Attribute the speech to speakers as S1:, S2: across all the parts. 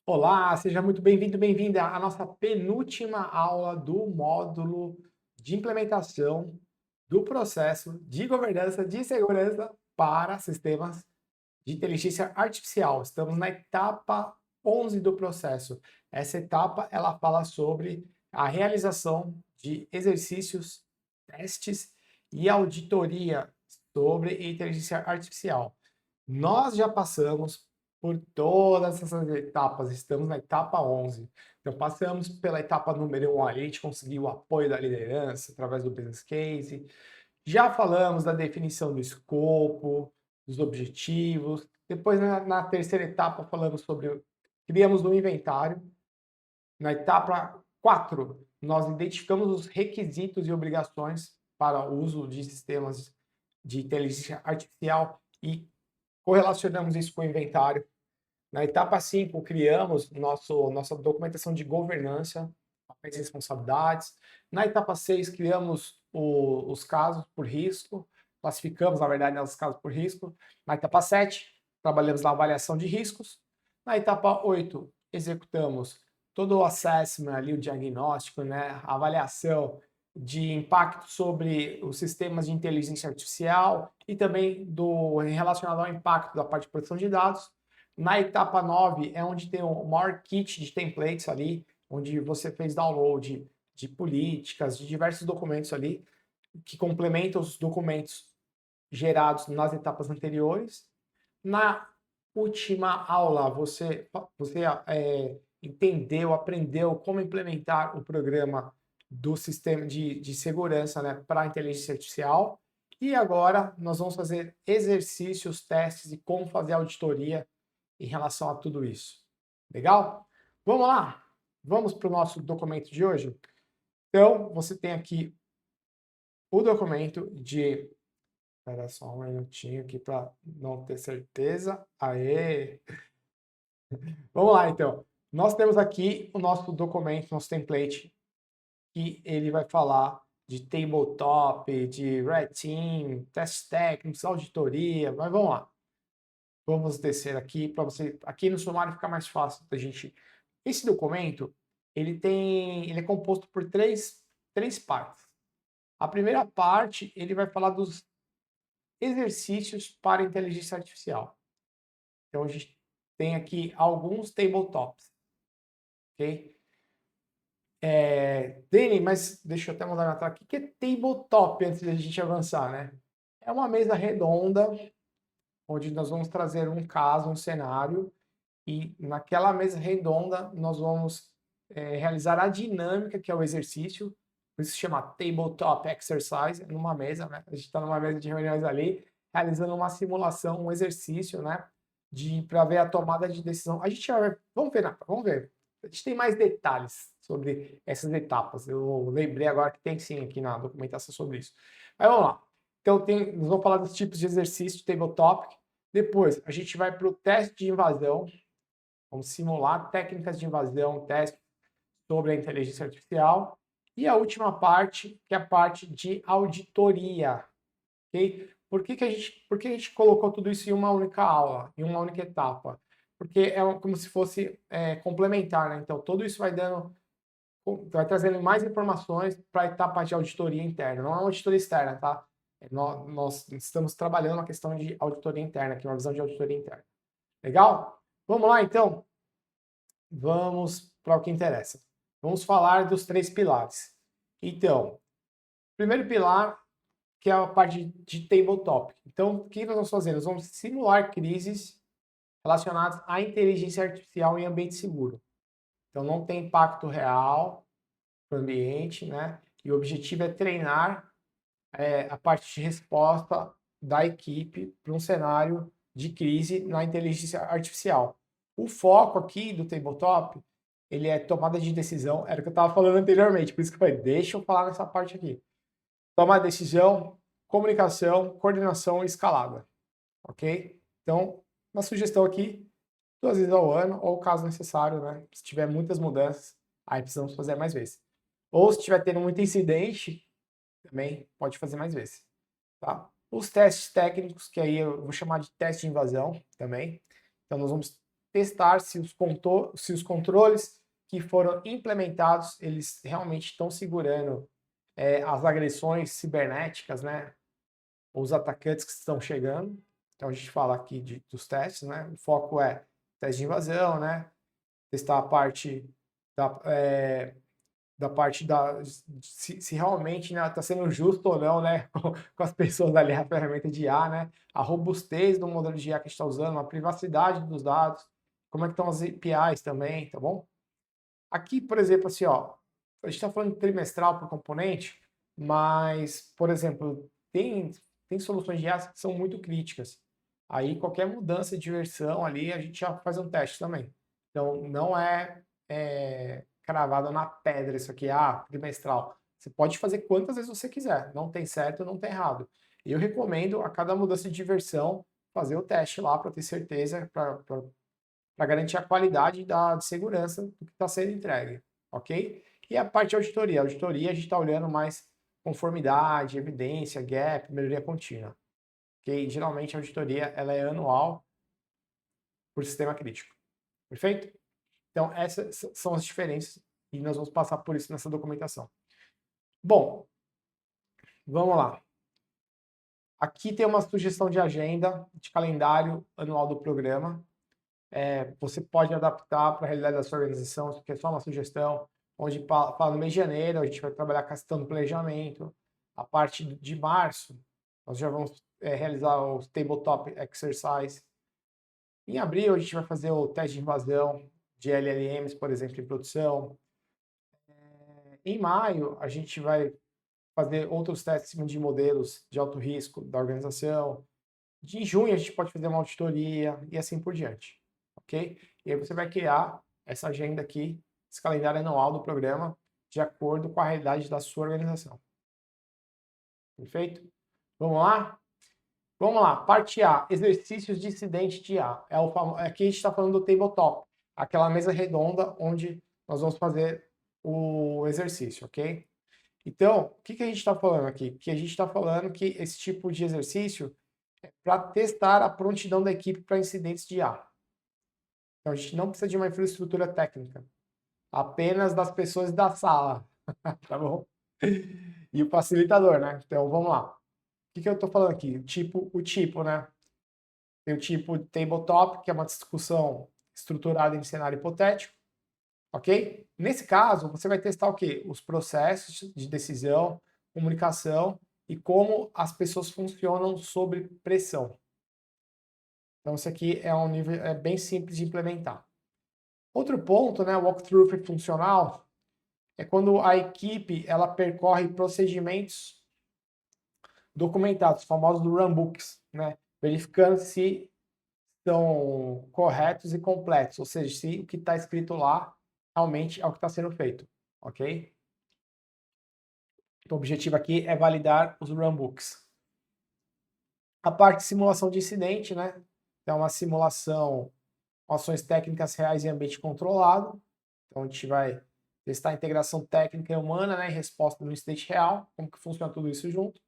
S1: Olá, seja muito bem-vindo, bem-vinda à nossa penúltima aula do módulo de implementação do processo de governança de segurança para sistemas de inteligência artificial. Estamos na etapa 11 do processo. Essa etapa, ela fala sobre a realização de exercícios, testes e auditoria sobre inteligência artificial. Nós já passamos por todas essas etapas, estamos na etapa 11. Então, passamos pela etapa número 1 ali, a gente conseguiu o apoio da liderança através do business case. Já falamos da definição do escopo, dos objetivos. Depois, na terceira etapa, falamos sobre, criamos um inventário. Na etapa 4, nós identificamos os requisitos e obrigações para o uso de sistemas de inteligência artificial e correlacionamos isso com o inventário. Na etapa 5, criamos nossa documentação de governança, papéis e responsabilidades. Na etapa 6, criamos os casos por risco, classificamos, na verdade, os casos por risco. Na etapa 7, trabalhamos na avaliação de riscos. Na etapa 8, executamos todo o assessment ali, o diagnóstico, né, a avaliação de impacto sobre os sistemas de inteligência artificial e também relacionado ao impacto da parte de proteção de dados. Na etapa 9 é onde tem o maior kit de templates ali, onde você fez download de políticas, de diversos documentos ali, que complementam os documentos gerados nas etapas anteriores. Na última aula, você entendeu, aprendeu como implementar o programa do sistema de segurança, né, para a inteligência artificial. E agora nós vamos fazer exercícios, testes e como fazer auditoria em relação a tudo isso. Legal? Vamos lá? Vamos para o nosso documento de hoje? Então, você tem aqui o documento de... Espera só um minutinho aqui para não ter certeza. Aê! Vamos lá, então. Nós temos aqui o nosso documento, nosso template, que ele vai falar de tabletop, de red team, testes técnicos, auditoria, mas vamos lá. Vamos descer aqui para você, aqui no sumário fica mais fácil da gente. Esse documento, ele é composto por três partes. A primeira parte, ele vai falar dos exercícios para inteligência artificial. Então a gente tem aqui alguns tabletops, ok? Dani, mas deixa eu até mandar na tela aqui. O que é tabletop antes da gente avançar, né? É uma mesa redonda onde nós vamos trazer um caso, um cenário, e naquela mesa redonda nós vamos realizar a dinâmica, que é o exercício, por isso se chama Tabletop Exercise, numa mesa, né? A gente está numa mesa de reuniões ali, realizando uma simulação, um exercício, né? Para ver a tomada de decisão. A gente vai, vamos ver, Nata, vamos ver. A gente tem mais detalhes sobre essas etapas. Eu lembrei agora que tem sim aqui na documentação sobre isso. Mas vamos lá. Então, nós vamos falar dos tipos de exercício, tabletop. Depois, a gente vai para o teste de invasão. Vamos simular técnicas de invasão, testes sobre a inteligência artificial. E a última parte, que é a parte de auditoria. Ok? Por que a gente colocou tudo isso em uma única aula, em uma única etapa? Porque é como se fosse complementar, né? Então, tudo isso vai trazendo mais informações para a etapa de auditoria interna. Não é uma auditoria externa, tá? Nós estamos trabalhando a questão de auditoria interna, aqui uma visão de auditoria interna. Legal? Vamos lá, então? Vamos para o que interessa. Vamos falar dos três pilares. Então, primeiro pilar, que é a parte de tabletop. Então, o que nós vamos fazer? Nós vamos simular crises relacionadas à inteligência artificial em ambiente seguro. Então, não tem impacto real para o ambiente, né? E o objetivo é treinar a parte de resposta da equipe para um cenário de crise na inteligência artificial. O foco aqui do tabletop, ele é tomada de decisão, era o que eu estava falando anteriormente, por isso que eu falei, deixa eu falar nessa parte aqui. Tomar decisão, comunicação, coordenação e escalada, ok? Então, uma sugestão aqui, 2 vezes ao ano, ou caso necessário, né? Se tiver muitas mudanças, aí precisamos fazer mais vezes. Ou se tiver tendo muito incidente, também pode fazer mais vezes, tá? Os testes técnicos, que aí eu vou chamar de teste de invasão também. Então, nós vamos testar se os controles que foram implementados, eles realmente estão segurando as agressões cibernéticas, né? Os atacantes que estão chegando. Então a gente fala aqui dos testes, né? O foco é teste de invasão, né? Testar a parte da parte se realmente está sendo justo ou não, né? Com as pessoas ali, a ferramenta de IA, né? A robustez do modelo de IA que a gente está usando, a privacidade dos dados, como é que estão as APIs também, tá bom? Aqui, por exemplo, assim, ó, a gente está falando de trimestral por componente, mas, por exemplo, tem soluções de IA que são muito críticas. Aí qualquer mudança de versão ali, a gente já faz um teste também. Então, não é cravado na pedra isso aqui, trimestral. Você pode fazer quantas vezes você quiser, não tem certo, não tem errado. Eu recomendo a cada mudança de versão fazer o teste lá para ter certeza, para garantir a qualidade de segurança do que está sendo entregue, ok? E a parte de auditoria. A auditoria a gente está olhando mais conformidade, evidência, gap, melhoria contínua. Ok? Geralmente a auditoria ela é anual por sistema crítico. Perfeito? Então essas são as diferenças e nós vamos passar por isso nessa documentação. Bom, vamos lá. Aqui tem uma sugestão de agenda, de calendário anual do programa. Você pode adaptar para a realidade da sua organização, isso aqui é só uma sugestão, onde fala no mês de janeiro, a gente vai trabalhar com a questão do planejamento. A parte de março, nós já vamos realizar o Tabletop Exercise. Em abril, a gente vai fazer o teste de invasão de LLMs, por exemplo, em produção. Em maio, a gente vai fazer outros testes de modelos de alto risco da organização. Em junho, a gente pode fazer uma auditoria e assim por diante, ok? E aí você vai criar essa agenda aqui, esse calendário anual do programa, de acordo com a realidade da sua organização. Perfeito? Vamos lá? Vamos lá, parte A, exercícios de incidente de IA. Aqui a gente está falando do tabletop, aquela mesa redonda onde nós vamos fazer o exercício, ok? Então, o que a gente está falando aqui? Que a gente está falando que esse tipo de exercício é para testar a prontidão da equipe para incidentes de IA. Então, a gente não precisa de uma infraestrutura técnica, apenas das pessoas da sala, tá bom? E o facilitador, né? Então, vamos lá. O que eu estou falando aqui? O tipo, né? Tem o tipo tabletop, que é uma discussão estruturada em cenário hipotético, ok? Nesse caso, você vai testar o quê? Os processos de decisão, comunicação e como as pessoas funcionam sob pressão. Então, isso aqui é um nível bem simples de implementar. Outro ponto, né, o walkthrough funcional, é quando a equipe ela percorre procedimentos documentados, famosos do runbooks, né, verificando se são corretos e completos, ou seja, se o que está escrito lá realmente é o que está sendo feito, ok? Então, o objetivo aqui é validar os runbooks. A parte de simulação de incidente, né, é uma simulação com ações técnicas reais em ambiente controlado. Então, a gente vai testar a integração técnica e humana, né, em resposta no incidente real, como que funciona tudo isso junto.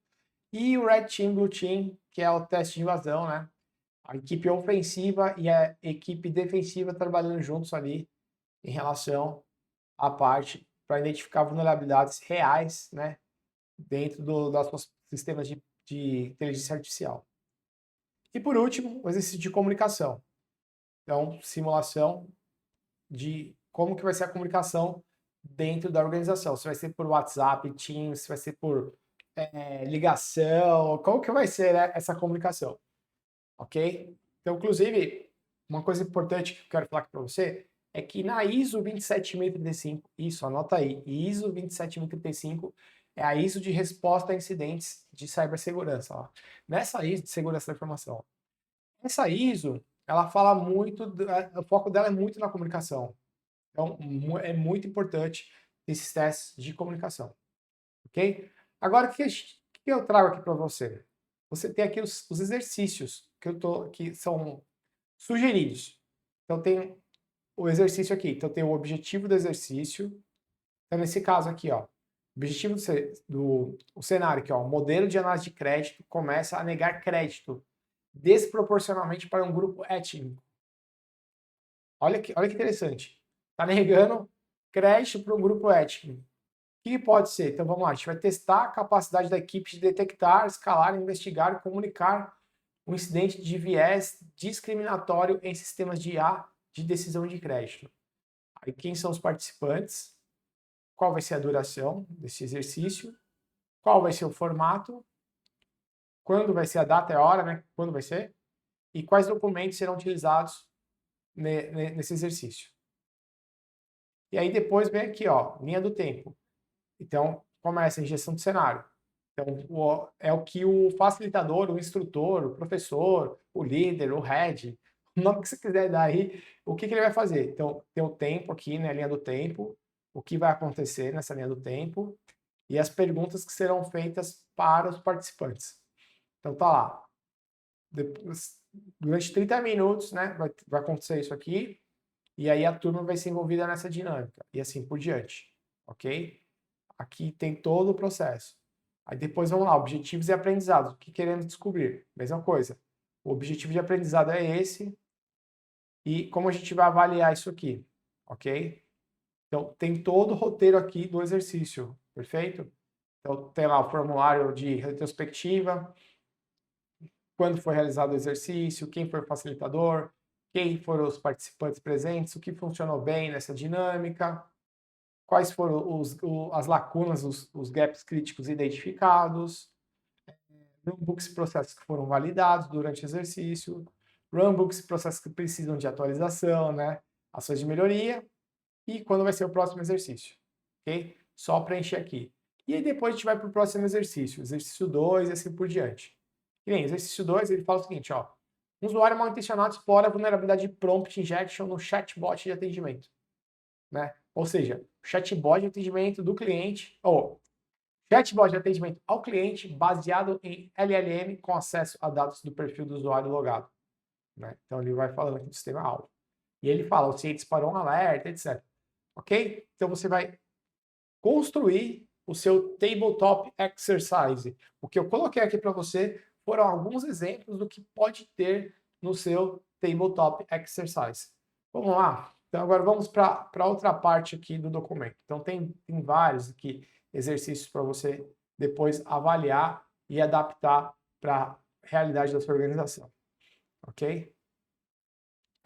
S1: E o Red Team, Blue Team, que é o teste de invasão, né? A equipe ofensiva e a equipe defensiva trabalhando juntos ali em relação à parte para identificar vulnerabilidades reais, né, dentro dos nossos sistemas de inteligência artificial. E por último, o exercício de comunicação. Então, simulação de como que vai ser a comunicação dentro da organização. Se vai ser por WhatsApp, Teams, se vai ser por ligação, como que vai ser, né, essa comunicação, ok? Então, inclusive, uma coisa importante que eu quero falar aqui para você é que na ISO 27035, isso, anota aí, ISO 27035 é a ISO de resposta a incidentes de cibersegurança. Ó. Nessa ISO de segurança da informação, essa ISO, ela fala muito, o foco dela é muito na comunicação. Então, é muito importante esses testes de comunicação, ok? Agora, o que eu trago aqui para você? Você tem aqui os exercícios que são sugeridos. Então, tem o exercício aqui. Então, tem o objetivo do exercício. Então, nesse caso aqui, ó, o objetivo do cenário aqui, ó, o modelo de análise de crédito começa a negar crédito desproporcionalmente para um grupo étnico. olha que interessante. Está negando crédito para um grupo étnico. O que pode ser? Então vamos lá, a gente vai testar a capacidade da equipe de detectar, escalar, investigar e comunicar um incidente de viés discriminatório em sistemas de IA de decisão de crédito. Aí quem são os participantes? Qual vai ser a duração desse exercício? Qual vai ser o formato? Quando vai ser a data e a hora, né? Quando vai ser? E quais documentos serão utilizados nesse exercício? E aí depois vem aqui, ó, linha do tempo. Então, começa a injeção de cenário. Então, é o que o facilitador, o instrutor, o professor, o líder, o head, o nome que você quiser dar aí, o que ele vai fazer? Então, tem o tempo aqui, né, a linha do tempo, o que vai acontecer nessa linha do tempo e as perguntas que serão feitas para os participantes. Então, tá lá. Durante 30 minutos, né, vai acontecer isso aqui, e aí a turma vai ser envolvida nessa dinâmica, e assim por diante, ok? Aqui tem todo o processo. Aí depois vamos lá, objetivos e aprendizados. O que queremos descobrir? Mesma coisa. O objetivo de aprendizado é esse. E como a gente vai avaliar isso aqui? Ok? Então, tem todo o roteiro aqui do exercício. Perfeito? Então, tem lá o formulário de retrospectiva, quando foi realizado o exercício, quem foi o facilitador, quem foram os participantes presentes, o que funcionou bem nessa dinâmica, quais foram as lacunas, os gaps críticos identificados, runbooks e processos que foram validados durante o exercício, runbooks e processos que precisam de atualização, né? Ações de melhoria e quando vai ser o próximo exercício, ok? Só preencher aqui. E aí depois a gente vai para o próximo exercício 2 e assim por diante. E bem, exercício 2 ele fala o seguinte, ó, um usuário mal intencionado explora a vulnerabilidade de prompt injection no chatbot de atendimento, né? Ou seja, o chatbot de atendimento do cliente, ou chatbot de atendimento ao cliente baseado em LLM com acesso a dados do perfil do usuário logado, né? Então ele vai falando aqui do sistema-alvo. E ele fala, o ciente disparou um alerta, etc. Ok? Então você vai construir o seu tabletop exercise. O que eu coloquei aqui para você foram alguns exemplos do que pode ter no seu tabletop exercise. Vamos lá? Então agora vamos para outra parte aqui do documento. Então tem vários aqui exercícios para você depois avaliar e adaptar para a realidade da sua organização. Ok?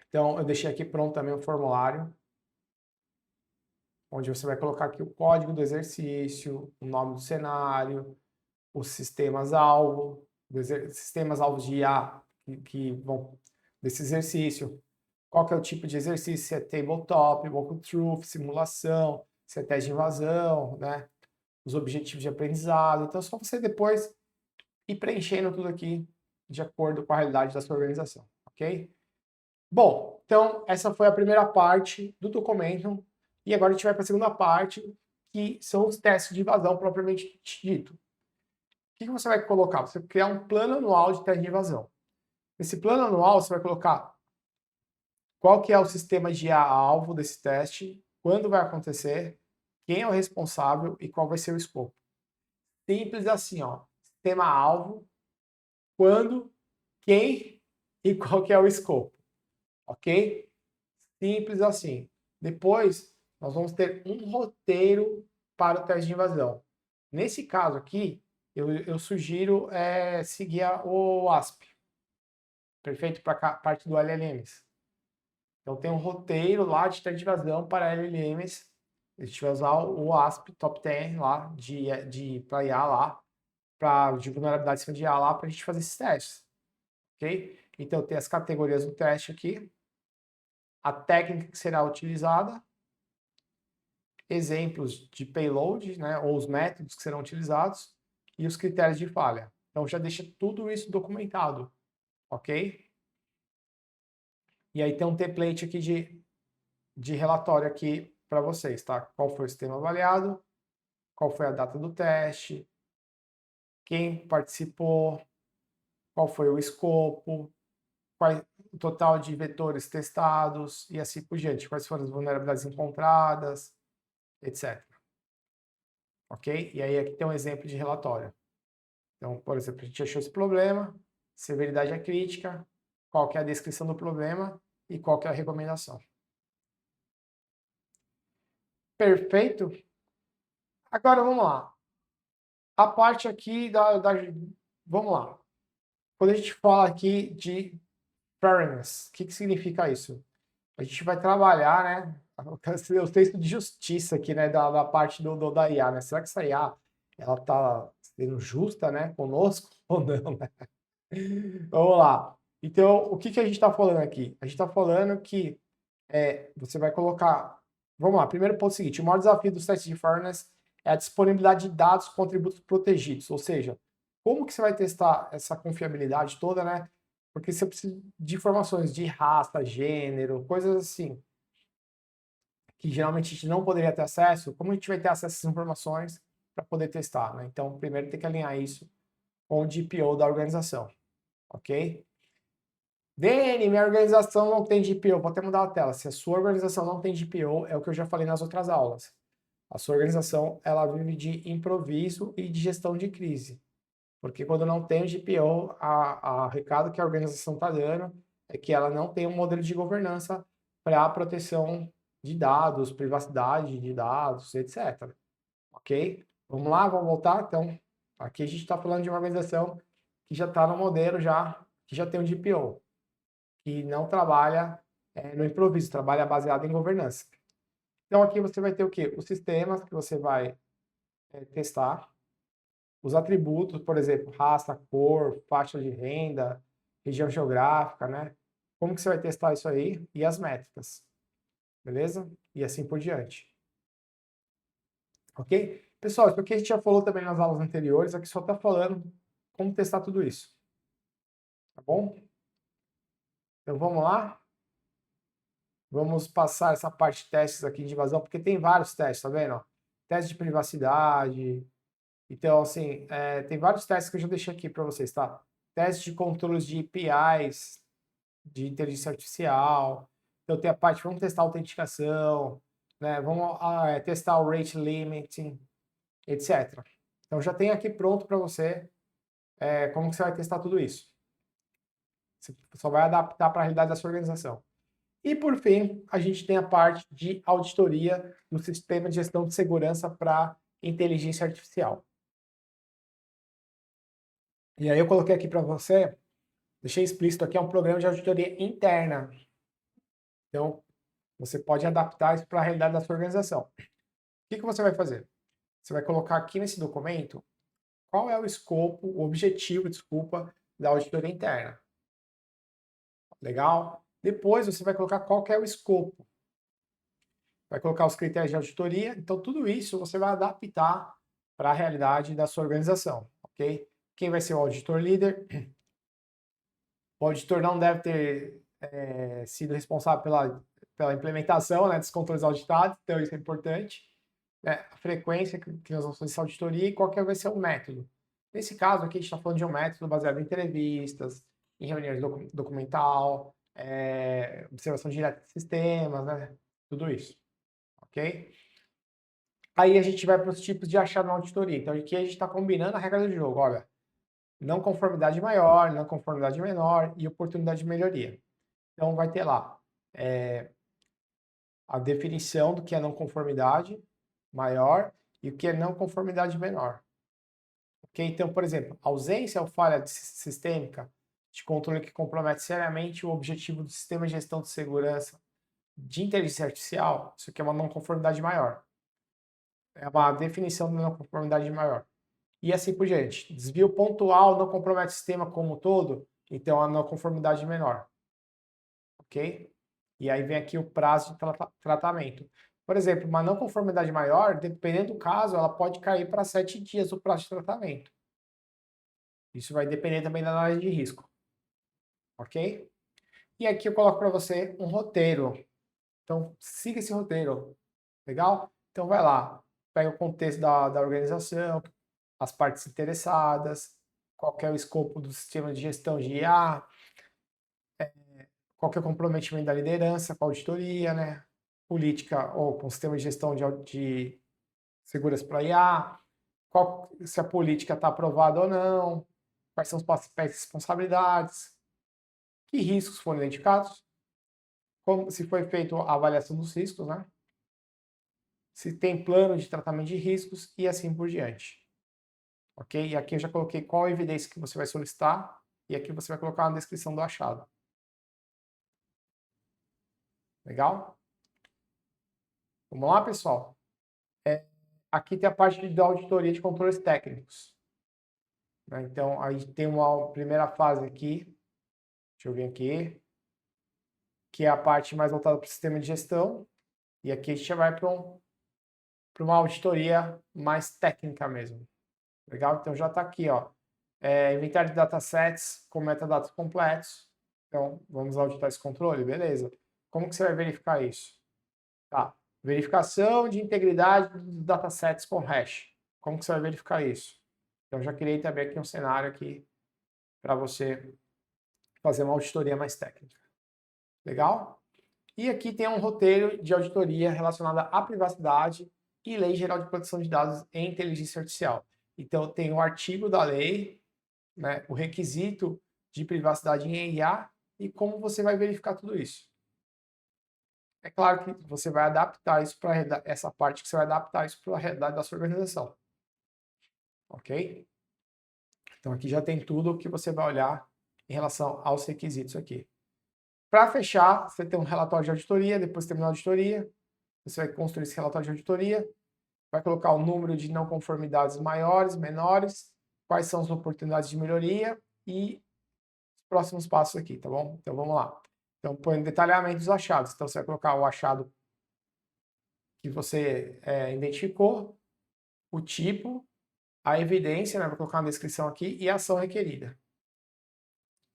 S1: Então eu deixei aqui pronto também o formulário onde você vai colocar aqui o código do exercício, o nome do cenário, os sistemas-alvo, sistemas-alvos de IA que vão desse exercício, qual que é o tipo de exercício, se é tabletop, walkthrough, simulação, se é teste de invasão, né? Os objetivos de aprendizado. Então, é só você depois ir preenchendo tudo aqui de acordo com a realidade da sua organização, ok? Bom, então essa foi a primeira parte do documento e agora a gente vai para a segunda parte, que são os testes de invasão propriamente dito. O que você vai colocar? Você vai criar um plano anual de teste de invasão. Nesse plano anual, você vai colocar qual que é o sistema de alvo desse teste, quando vai acontecer, quem é o responsável e qual vai ser o escopo. Simples assim, ó. Sistema alvo, quando, quem e qual que é o escopo. Ok? Simples assim. Depois, nós vamos ter um roteiro para o teste de invasão. Nesse caso aqui, eu sugiro seguir o ASP. Perfeito para a parte do LLMs. Então, tem um roteiro lá de teste de invasão para LLMs. A gente vai usar o ASP Top 10 lá, para IA lá, de vulnerabilidade em cima de IA lá, para a gente fazer esses testes. Ok? Então, tem as categorias do teste aqui, a técnica que será utilizada, exemplos de payload, né, ou os métodos que serão utilizados e os critérios de falha. Então já deixa tudo isso documentado, ok? E aí tem um template aqui de relatório aqui para vocês, tá? Qual foi o sistema avaliado, qual foi a data do teste, quem participou, qual foi o escopo, qual o total de vetores testados e assim por diante, quais foram as vulnerabilidades encontradas, etc. Ok? E aí aqui tem um exemplo de relatório. Então, por exemplo, a gente achou esse problema, severidade é crítica, qual que é a descrição do problema e qual que é a recomendação. Perfeito? Agora vamos lá. A parte aqui vamos lá. Quando a gente fala aqui de fairness, o que significa isso? A gente vai trabalhar, né? O texto de justiça aqui, né? Da parte da IA, né? Será que essa IA, ela tá sendo justa, né? Conosco ou não, né? Vamos lá. Então, o que a gente está falando aqui? A gente está falando que você vai colocar. Vamos lá, primeiro ponto seguinte: o maior desafio dos testes de fairness é a disponibilidade de dados com atributos protegidos, ou seja, como que você vai testar essa confiabilidade toda, né? Porque você precisa de informações de raça, gênero, coisas assim, que geralmente a gente não poderia ter acesso. Como a gente vai ter acesso a essas informações para poder testar, né? Então, primeiro tem que alinhar isso com o DPO da organização, ok? Dani, minha organização não tem GPO. Vou até mudar a tela. Se a sua organização não tem GPO, é o que eu já falei nas outras aulas. A sua organização, ela vive de improviso e de gestão de crise. Porque quando não tem o GPO, o recado que a organização está dando é que ela não tem um modelo de governança para a proteção de dados, privacidade de dados, etc. Ok? Vamos lá, vamos voltar? Então, aqui a gente está falando de uma organização que já está no modelo, que já tem um GPO, que não trabalha no improviso, trabalha baseado em governança. Então aqui você vai ter o quê? Os sistemas que você vai testar, os atributos, por exemplo, raça, cor, faixa de renda, região geográfica, né? Como que você vai testar isso aí? E as métricas, beleza? E assim por diante. Ok? Pessoal, isso aqui a gente já falou também nas aulas anteriores, aqui só está falando como testar tudo isso. Tá bom? Então vamos lá? Vamos passar essa parte de testes aqui de invasão, porque tem vários testes, tá vendo? Teste de privacidade. Então, assim, tem vários testes que eu já deixei aqui para vocês, tá? Teste de controles de APIs, de inteligência artificial. Então, tem a parte, vamos testar a autenticação, né? Vamos testar o rate limiting, etc. Então, já tem aqui pronto para você como que você vai testar tudo isso. Você só vai adaptar para a realidade da sua organização. E, por fim, a gente tem a parte de auditoria no sistema de gestão de segurança para inteligência artificial. E aí eu coloquei aqui para você, deixei explícito aqui, é um programa de auditoria interna. Então, você pode adaptar isso para a realidade da sua organização. O que você vai fazer? Você vai colocar aqui nesse documento qual é o escopo, o objetivo, desculpa, da auditoria interna. Legal? Depois você vai colocar qual que é o escopo. Vai colocar os critérios de auditoria. Então, tudo isso você vai adaptar para a realidade da sua organização, ok? Quem vai ser o auditor líder? O auditor não deve ter sido responsável pela implementação, né, dos controles auditados, então isso é importante. Né? A frequência que nós vamos fazer essa auditoria e qual que vai ser o método. Nesse caso aqui, a gente está falando de um método baseado em entrevistas, em reuniões documental, observação direta de sistemas, né? Tudo isso, ok? Aí a gente vai para os tipos de achado na auditoria. Então aqui a gente está combinando a regra do jogo. Olha, não conformidade maior, não conformidade menor e oportunidade de melhoria. Então vai ter lá a definição do que é não conformidade maior e o que é não conformidade menor. Ok? Então, por exemplo, ausência ou falha sistêmica de controle que compromete seriamente o objetivo do sistema de gestão de segurança de inteligência artificial, isso aqui é uma não conformidade maior. É uma definição de não conformidade maior. E assim por diante. Desvio pontual não compromete o sistema como um todo, então a não conformidade menor. Ok? E aí vem aqui o prazo de tratamento. Por exemplo, uma não conformidade maior, dependendo do caso, ela pode cair para 7 dias o prazo de tratamento. Isso vai depender também da análise de risco. Ok? E aqui eu coloco para você um roteiro. Então, siga esse roteiro. Legal? Então, vai lá. Pega o contexto da organização, as partes interessadas, qual é o escopo do sistema de gestão de IA, qual é o comprometimento da liderança com a auditoria, né? Política ou com o sistema de gestão de segurança para IA, se a política está aprovada ou não, quais são os papéis e responsabilidades, que riscos foram identificados, como se foi feita a avaliação dos riscos, né? se tem plano de tratamento de riscos e assim por diante. Ok? E aqui eu já coloquei qual a evidência que você vai solicitar e aqui você vai colocar na descrição do achado. Legal? Vamos lá, pessoal? Aqui tem a parte da auditoria de controles técnicos. Né? Então, aí tem uma primeira fase aqui, deixa eu vir aqui, que é a parte mais voltada para o sistema de gestão, e aqui a gente já vai para uma auditoria mais técnica mesmo. Legal? Então já está aqui, ó, inventário de datasets com metadados completos. Então, vamos auditar esse controle, beleza. Como que você vai verificar isso? Tá. Verificação de integridade dos datasets com hash. Como que você vai verificar isso? Então, já criei também aqui um cenário aqui para você fazer uma auditoria mais técnica. Legal? E aqui tem um roteiro de auditoria relacionada à privacidade e Lei Geral de Proteção de Dados em Inteligência Artificial. Então, tem o artigo da lei, né, o requisito de privacidade em IA e como você vai verificar tudo isso. É claro que você vai adaptar isso para essa parte que você vai adaptar isso para a realidade da sua organização. Ok? Então aqui já tem tudo o que você vai olhar em relação aos requisitos aqui. Para fechar, você tem um relatório de auditoria, depois de terminar a auditoria, você vai construir esse relatório de auditoria, vai colocar o número de não conformidades maiores, menores, quais são as oportunidades de melhoria e os próximos passos aqui, tá bom? Então vamos lá. Então põe detalhamento dos achados. Então você vai colocar o achado que você identificou, o tipo, a evidência, né? Vou colocar na descrição aqui, e a ação requerida.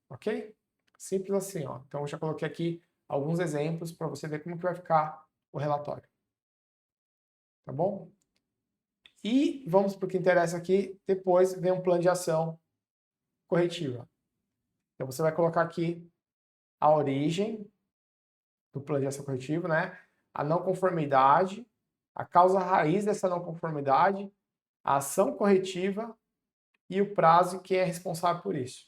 S1: Ok? Simples assim, ó. Então eu já coloquei aqui alguns exemplos para você ver como que vai ficar o relatório. Tá bom? E vamos para o que interessa aqui. Depois vem um plano de ação corretiva. Então você vai colocar aqui a origem do plano de ação corretivo, né? A não conformidade, a causa raiz dessa não conformidade, a ação corretiva e o prazo que é responsável por isso.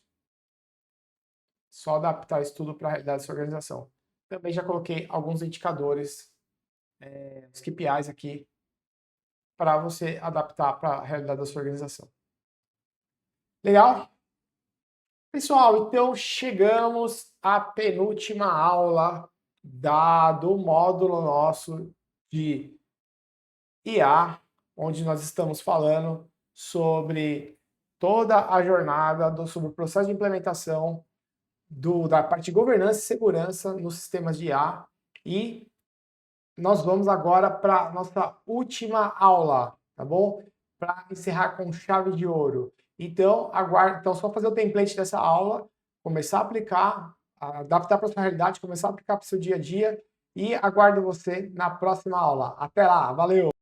S1: Só adaptar isso tudo para a realidade da sua organização. Também já coloquei alguns indicadores, os KPIs aqui, para você adaptar para a realidade da sua organização. Legal? Pessoal, então chegamos à penúltima aula do módulo nosso de IA, onde nós estamos falando sobre toda a jornada, sobre o processo de implementação da parte de governança e segurança nos sistemas de IA. E nós vamos agora para a nossa última aula, tá bom? Para encerrar com chave de ouro. Então, aguarde. Então, só fazer o template dessa aula, começar a aplicar, adaptar para a sua realidade, começar a aplicar para o seu dia a dia e aguardo você na próxima aula. Até lá, valeu!